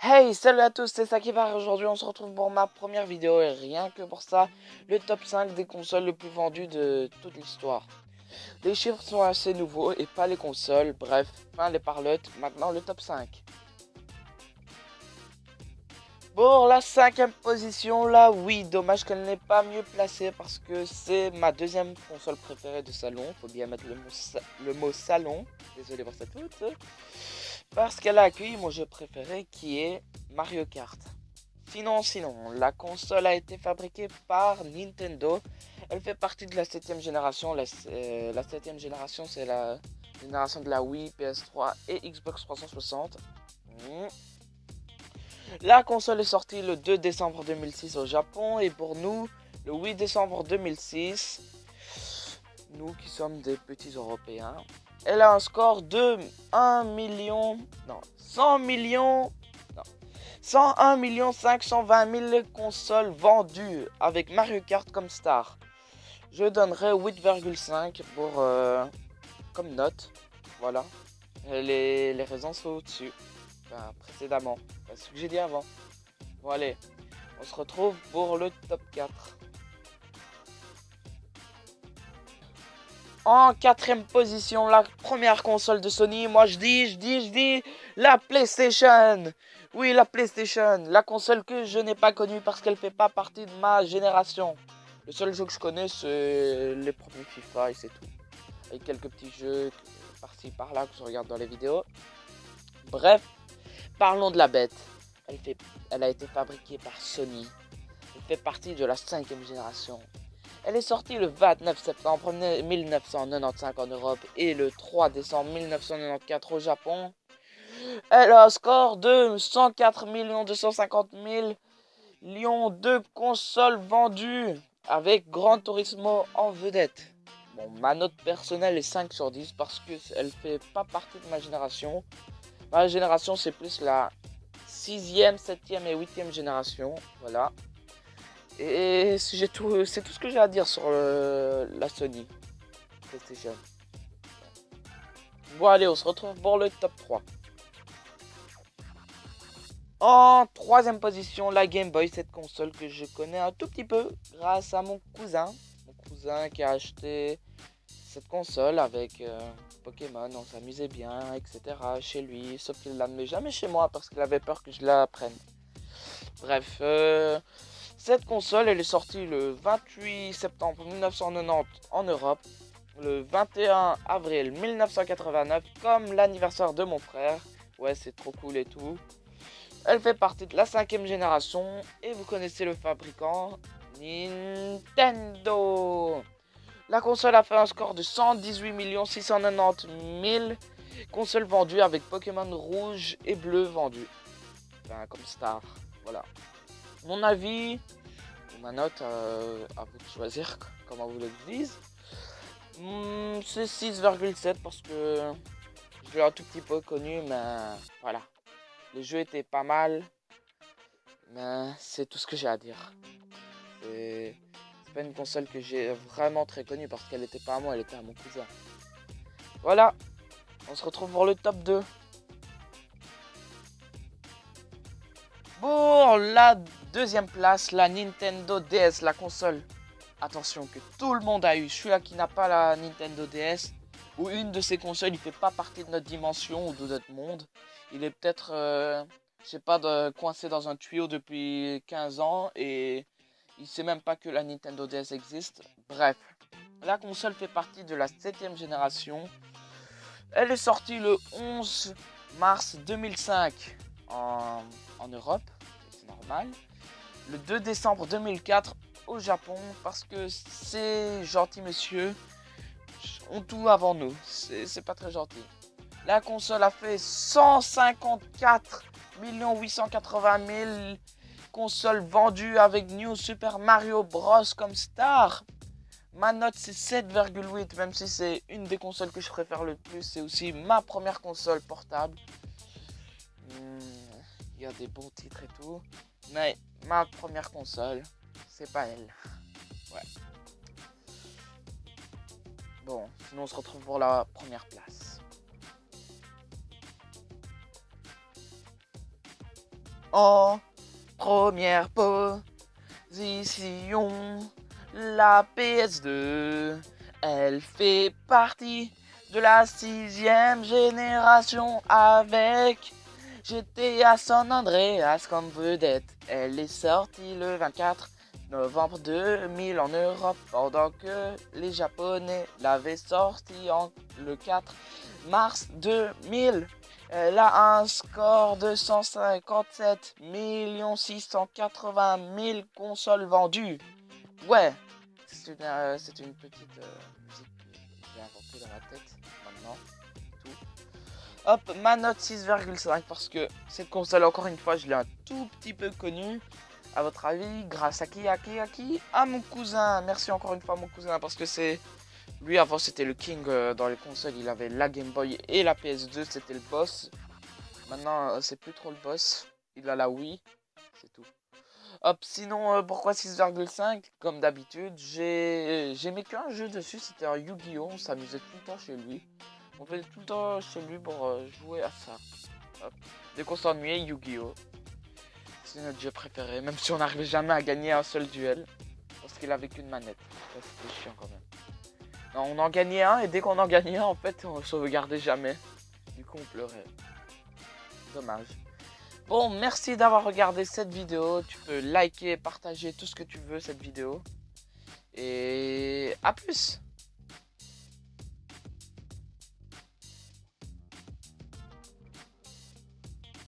Hey, salut à tous, c'est Sakivar. Aujourd'hui on se retrouve pour ma première vidéo et rien que pour ça, le top 5 des consoles les plus vendues de toute l'histoire. Les chiffres sont assez nouveaux et pas les consoles, bref, fin les parlottes, maintenant le top 5. Pour la cinquième position, là oui, dommage qu'elle n'est pas mieux placée parce que c'est ma deuxième console préférée de salon, faut bien mettre le mot salon, désolé pour cette faute. Parce qu'elle a accueilli mon jeu préféré qui est Mario Kart. Sinon, la console a été fabriquée par Nintendo. Elle fait partie de la 7ème génération. La 7ème génération, c'est la génération de la Wii, PS3 et Xbox 360. La console est sortie le 2 décembre 2006 au Japon et pour nous, le 8 décembre 2006, nous qui sommes des petits Européens, elle a un score de 100 millions, non, 101 520 000 consoles vendues avec Mario Kart comme star. Je donnerais 8,5 pour comme note. Voilà. Les raisons sont au-dessus. Enfin, précédemment. C'est ce que j'ai dit avant. Bon allez, on se retrouve pour le top 4. En quatrième position, la première console de Sony. Moi je dis la PlayStation. Oui, la PlayStation. La console que je n'ai pas connue parce qu'elle fait pas partie de ma génération. Le seul jeu que je connais, c'est les premiers FIFA et c'est tout. Avec quelques petits jeux par-ci par-là que je regarde dans les vidéos. Bref, parlons de la bête. Elle a été fabriquée par Sony. Elle fait partie de la 5ème génération. Elle est sortie le 29 septembre 1995 en Europe et le 3 décembre 1994 au Japon. Elle a un score de 104 250 000 millions de consoles vendues avec Gran Turismo en vedette. Bon, ma note personnelle est 5 sur 10 parce qu'elle fait pas partie de ma génération. Ma génération, c'est plus la 6ème, 7ème et 8ème génération. Voilà. Et c'est tout ce que j'ai à dire sur la Sony PlayStation. Bon allez, on se retrouve pour le top 3. En troisième position, la Game Boy, cette console que je connais un tout petit peu grâce à mon cousin. Mon cousin qui a acheté cette console avec Pokémon, on s'amusait bien, etc. chez lui. Sauf qu'il ne l'amenait jamais chez moi parce qu'il avait peur que je la prenne. Bref, cette console, elle est sortie le 28 septembre 1990 en Europe, le 21 avril 1989, comme l'anniversaire de mon frère. Ouais, c'est trop cool et tout. Elle fait partie de la 5ème génération et vous connaissez le fabricant Nintendo. La console a fait un score de 118 690 000 consoles vendues avec Pokémon rouge et bleu vendus. Enfin, comme star, voilà. Mon avis, ma note, à vous de choisir comment vous le dise. C'est 6,7 parce que je l'ai un tout petit peu connu, mais voilà. Les jeux étaient pas mal, mais c'est tout ce que j'ai à dire. C'est pas une console que j'ai vraiment très connue parce qu'elle était pas à moi, elle était à mon cousin. Voilà, on se retrouve pour le top 2. Pour la deuxième place, la Nintendo DS, la console. Attention, que tout le monde a eu. Celui-là qui n'a pas la Nintendo DS, ou une de ces consoles, il fait pas partie de notre dimension ou de notre monde. Il est peut-être, je sais pas, coincé dans un tuyau depuis 15 ans et il sait même pas que la Nintendo DS existe. Bref, la console fait partie de la 7ème génération. Elle est sortie le 11 mars 2005 en Europe, c'est normal. Le 2 décembre 2004 au Japon parce que ces gentils messieurs ont tout avant nous. C'est pas très gentil. La console a fait 154 880 000 consoles vendues avec New Super Mario Bros comme star. Ma note c'est 7,8 même si c'est une des consoles que je préfère le plus. C'est aussi ma première console portable. Il y a des bons titres et tout. Mais ma première console, c'est pas elle. Ouais. Bon, sinon on se retrouve pour la première place. En première position, la PS2. Elle fait partie de la 6e génération avec GTA San Andreas comme vedette. Elle est sortie le 24 novembre 2000 en Europe, pendant que les Japonais l'avaient sortie le 4 mars 2000. Elle a un score de 157 680 000 consoles vendues. Ouais, c'est une petite musique que j'ai inventée dans ma tête maintenant. Tout. Hop, ma note 6,5 parce que cette console, encore une fois, je l'ai un tout petit peu connue. À votre avis, grâce à qui? À mon cousin. Merci encore une fois à mon cousin parce que c'est... Lui, avant, c'était le king dans les consoles. Il avait la Game Boy et la PS2, c'était le boss. Maintenant, c'est plus trop le boss. Il a la Wii, c'est tout. Hop, sinon, pourquoi 6,5? Comme d'habitude, j'aimais qu'un jeu dessus, c'était un Yu-Gi-Oh! On s'amusait tout le temps chez lui. On faisait tout le temps chez lui pour jouer à ça. Hop. Dès qu'on s'ennuyait, Yu-Gi-Oh! C'est notre jeu préféré, même si on n'arrivait jamais à gagner un seul duel. Parce qu'il avait qu'une manette. Ça, c'était chiant quand même. Non, on en gagnait un, et dès qu'on en gagnait un, en fait, on sauvegardait jamais. Du coup, on pleurait. Dommage. Bon, merci d'avoir regardé cette vidéo. Tu peux liker, partager tout ce que tu veux cette vidéo. Et à plus!